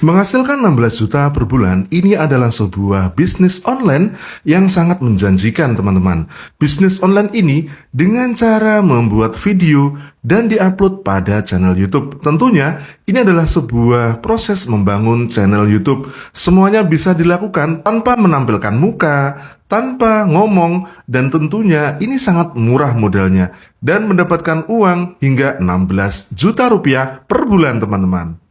Menghasilkan 16 juta per bulan, ini adalah sebuah bisnis online yang sangat menjanjikan teman-teman. Bisnis online ini dengan cara membuat video dan diupload pada channel YouTube. Tentunya ini adalah sebuah proses membangun channel YouTube. Semuanya bisa dilakukan tanpa menampilkan muka, tanpa ngomong, dan tentunya ini sangat murah modalnya dan mendapatkan uang hingga 16 juta rupiah per bulan teman-teman.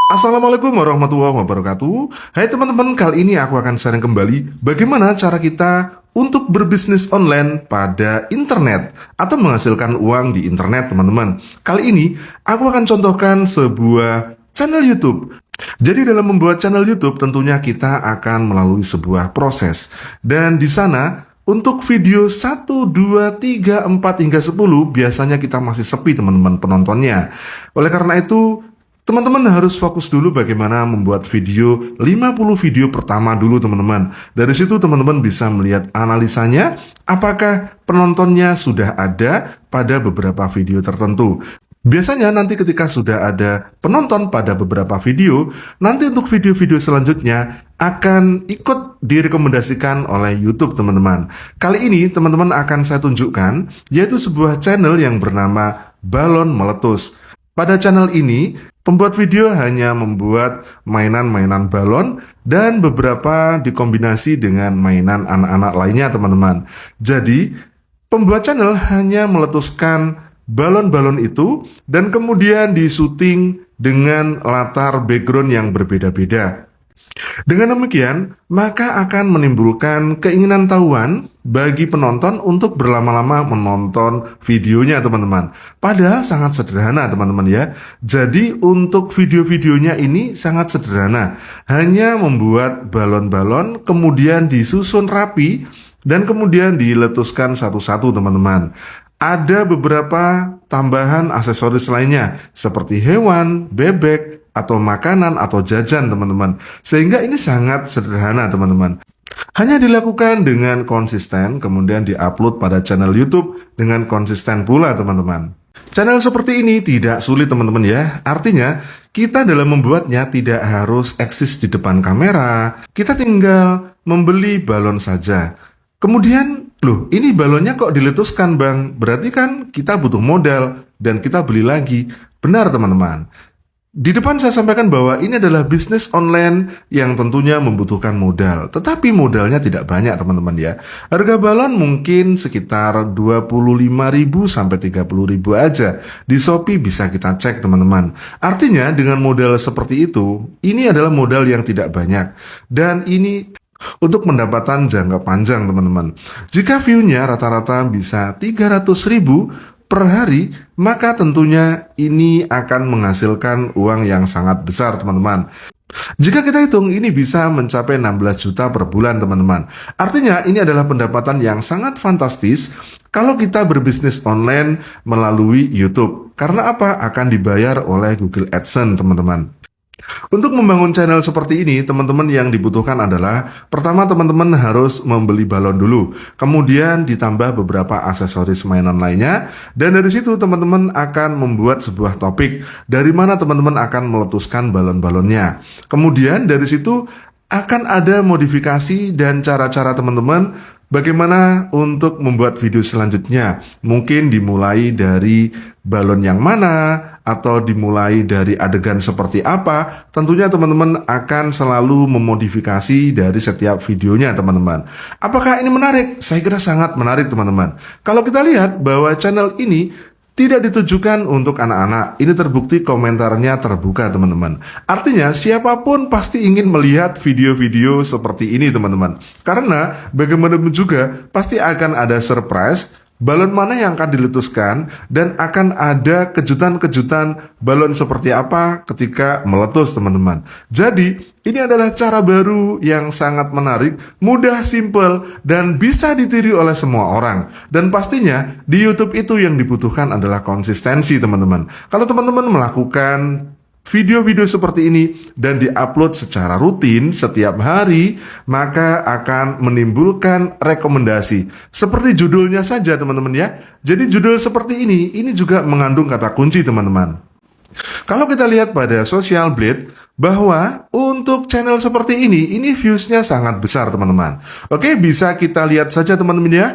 Assalamualaikum warahmatullahi wabarakatuh. Hai teman-teman, kali ini aku akan sharing kembali bagaimana cara kita untuk berbisnis online pada internet atau menghasilkan uang di internet teman-teman. Kali ini aku akan contohkan sebuah channel YouTube. Jadi dalam membuat channel YouTube tentunya kita akan melalui sebuah proses. Dan di sana untuk video 1, 2, 3, 4 hingga 10 biasanya kita masih sepi teman-teman penontonnya. Oleh karena itu teman-teman harus fokus dulu bagaimana membuat video 50 video pertama dulu teman-teman. Dari situ teman-teman bisa melihat analisanya apakah penontonnya sudah ada pada beberapa video tertentu. Biasanya nanti ketika sudah ada penonton pada beberapa video, nanti untuk video-video selanjutnya akan ikut direkomendasikan oleh YouTube teman-teman. Kali ini teman-teman akan saya tunjukkan yaitu sebuah channel yang bernama Balon Meletus. Pada channel ini, pembuat video hanya membuat mainan-mainan balon dan beberapa dikombinasi dengan mainan anak-anak lainnya teman-teman. Jadi, pembuat channel hanya meletuskan balon-balon itu dan kemudian disuting dengan latar background yang berbeda-beda. Dengan demikian, maka akan menimbulkan keinginan tahuan bagi penonton untuk berlama-lama menonton videonya teman-teman. Padahal sangat sederhana teman-teman ya. Jadi untuk video-videonya ini sangat sederhana. Hanya membuat balon-balon kemudian disusun rapi dan kemudian diletuskan satu-satu teman-teman. Ada beberapa tambahan aksesoris lainnya seperti hewan, bebek, atau makanan atau jajan teman-teman. Sehingga ini sangat sederhana teman-teman. Hanya dilakukan dengan konsisten kemudian diupload pada channel YouTube dengan konsisten pula teman-teman. Channel seperti ini tidak sulit teman-teman ya. Artinya kita dalam membuatnya tidak harus eksis di depan kamera. Kita tinggal membeli balon saja. Kemudian, loh ini balonnya kok diletuskan bang? Berarti kan kita butuh modal dan kita beli lagi. Benar teman-teman. Di depan saya sampaikan bahwa ini adalah bisnis online yang tentunya membutuhkan modal. Tetapi modalnya tidak banyak teman-teman ya. Harga balon mungkin sekitar 25.000 sampai 30.000 aja. Di Shopee bisa kita cek teman-teman. Artinya dengan modal seperti itu, ini adalah modal yang tidak banyak. Dan ini untuk pendapatan jangka panjang teman-teman. Jika view-nya rata-rata bisa 300.000 per hari, maka tentunya ini akan menghasilkan uang yang sangat besar teman-teman. Jika kita hitung ini bisa mencapai 16 juta per bulan teman-teman. Artinya ini adalah pendapatan yang sangat fantastis kalau kita berbisnis online melalui YouTube. Karena apa? Akan dibayar oleh Google AdSense teman-teman. Untuk membangun channel seperti ini, teman-teman yang dibutuhkan adalah pertama teman-teman harus membeli balon dulu, kemudian ditambah beberapa aksesoris mainan lainnya, dan dari situ teman-teman akan membuat sebuah topik dari mana teman-teman akan meletuskan balon-balonnya. Kemudian dari situ akan ada modifikasi dan cara-cara teman-teman bagaimana untuk membuat video selanjutnya. Mungkin dimulai dari balon yang mana, atau dimulai dari adegan seperti apa. Tentunya teman-teman akan selalu memodifikasi dari setiap videonya teman-teman. Apakah ini menarik? Saya kira sangat menarik teman-teman. Kalau kita lihat bahwa channel ini tidak ditujukan untuk anak-anak. Ini terbukti komentarnya terbuka teman-teman. Artinya siapapun pasti ingin melihat video-video seperti ini teman-teman. Karena bagaimanapun juga pasti akan ada surprise balon mana yang akan diletuskan dan akan ada kejutan-kejutan balon seperti apa ketika meletus teman-teman. Jadi ini adalah cara baru yang sangat menarik, mudah, simple, dan bisa ditiru oleh semua orang. Dan pastinya di YouTube itu yang dibutuhkan adalah konsistensi teman-teman. Kalau teman-teman melakukan video-video seperti ini dan diupload secara rutin setiap hari, maka akan menimbulkan rekomendasi. Seperti judulnya saja teman-teman ya. Jadi judul seperti ini juga mengandung kata kunci teman-teman. Kalau kita lihat pada Social Blade, bahwa untuk channel seperti ini views-nya sangat besar teman-teman. Oke, bisa kita lihat saja teman-teman ya.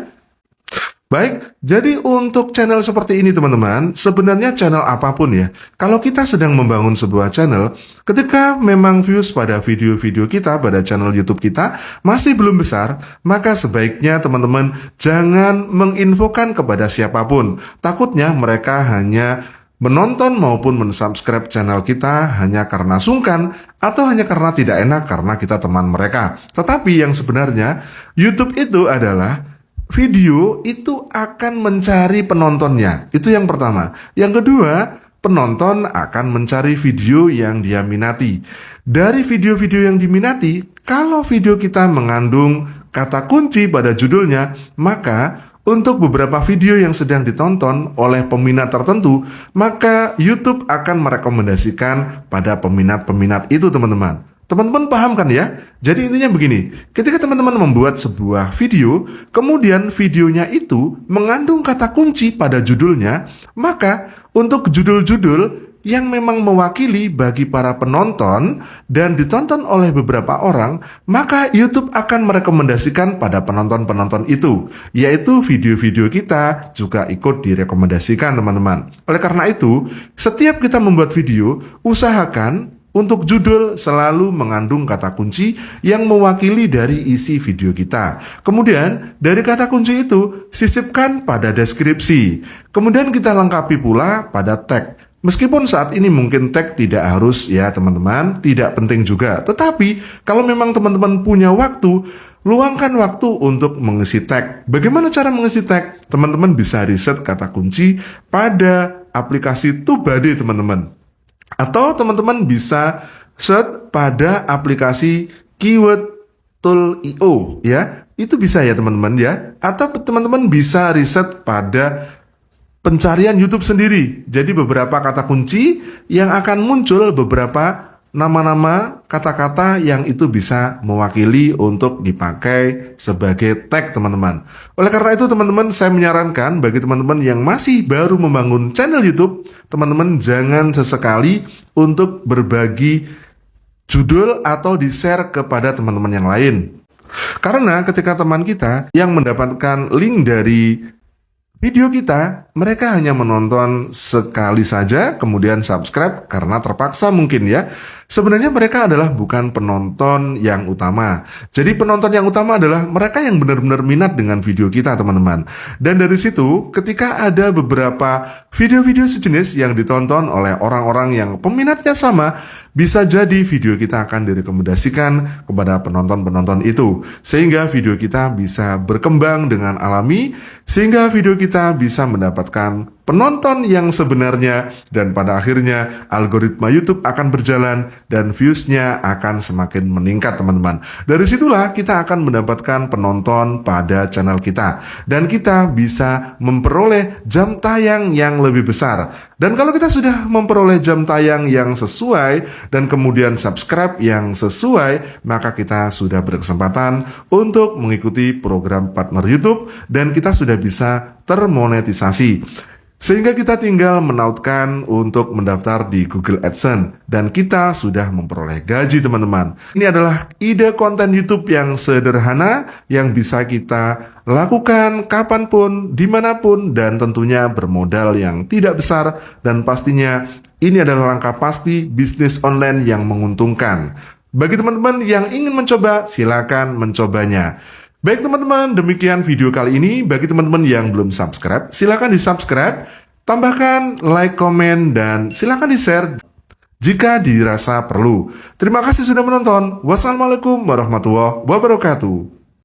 Baik, jadi untuk channel seperti ini teman-teman, sebenarnya channel apapun ya, kalau kita sedang membangun sebuah channel, ketika memang views pada video-video kita, pada channel YouTube kita masih belum besar, maka sebaiknya teman-teman jangan menginfokan kepada siapapun. Takutnya mereka hanya menonton maupun mensubscribe channel kita hanya karena sungkan atau hanya karena tidak enak karena kita teman mereka. Tetapi yang sebenarnya YouTube itu adalah video itu akan mencari penontonnya. Itu yang pertama. Yang kedua, penonton akan mencari video yang dia minati. Dari video-video yang diminati, kalau video kita mengandung kata kunci pada judulnya, maka untuk beberapa video yang sedang ditonton oleh peminat tertentu, maka YouTube akan merekomendasikan pada peminat-peminat itu teman-teman. Teman-teman paham kan ya? Jadi intinya begini, ketika teman-teman membuat sebuah video, kemudian videonya itu mengandung kata kunci pada judulnya, maka untuk judul-judul yang memang mewakili bagi para penonton dan ditonton oleh beberapa orang, maka YouTube akan merekomendasikan pada penonton-penonton itu, yaitu video-video kita juga ikut direkomendasikan teman-teman. Oleh karena itu, setiap kita membuat video, usahakan untuk judul selalu mengandung kata kunci yang mewakili dari isi video kita. Kemudian dari kata kunci itu sisipkan pada deskripsi. Kemudian kita lengkapi pula pada tag. Meskipun saat ini mungkin tag tidak harus ya teman-teman, tidak penting juga. Tetapi kalau memang teman-teman punya waktu, luangkan waktu untuk mengisi tag. Bagaimana cara mengisi tag? Teman-teman bisa riset kata kunci pada aplikasi TubeBuddy teman-teman. Atau teman-teman bisa search pada aplikasi Keyword Tool.io ya. Itu bisa ya teman-teman ya. Atau teman-teman bisa riset pada pencarian YouTube sendiri. Jadi beberapa kata kunci yang akan muncul beberapa nama-nama kata-kata yang itu bisa mewakili untuk dipakai sebagai tag teman-teman. Oleh karena itu teman-teman, saya menyarankan bagi teman-teman yang masih baru membangun channel YouTube, teman-teman jangan sesekali untuk berbagi judul atau di-share kepada teman-teman yang lain. Karena ketika teman kita yang mendapatkan link dari video kita, mereka hanya menonton sekali saja, kemudian subscribe karena terpaksa mungkin ya. Sebenarnya mereka adalah bukan penonton yang utama. Jadi penonton yang utama adalah mereka yang benar-benar minat dengan video kita teman-teman. Dan dari situ, ketika ada beberapa video-video sejenis yang ditonton oleh orang-orang yang peminatnya sama, bisa jadi video kita akan direkomendasikan kepada penonton-penonton itu. Sehingga video kita bisa berkembang dengan alami, sehingga video kita bisa mendapatkan penonton yang sebenarnya, dan pada akhirnya algoritma YouTube akan berjalan dan views-nya akan semakin meningkat teman-teman. Dari situlah kita akan mendapatkan penonton pada channel kita dan kita bisa memperoleh jam tayang yang lebih besar. Dan kalau kita sudah memperoleh jam tayang yang sesuai dan kemudian subscribe yang sesuai, maka kita sudah berkesempatan untuk mengikuti program partner YouTube dan kita sudah bisa termonetisasi. Sehingga kita tinggal menautkan untuk mendaftar di Google AdSense dan kita sudah memperoleh gaji teman-teman. Ini adalah ide konten YouTube yang sederhana yang bisa kita lakukan kapanpun, dimanapun, dan tentunya bermodal yang tidak besar. Dan pastinya ini adalah langkah pasti bisnis online yang menguntungkan. Bagi teman-teman yang ingin mencoba, silakan mencobanya. Baik teman-teman, demikian video kali ini. Bagi teman-teman yang belum subscribe, silakan di-subscribe, tambahkan like, komen, dan silakan di-share jika dirasa perlu. Terima kasih sudah menonton. Wassalamualaikum warahmatullahi wabarakatuh.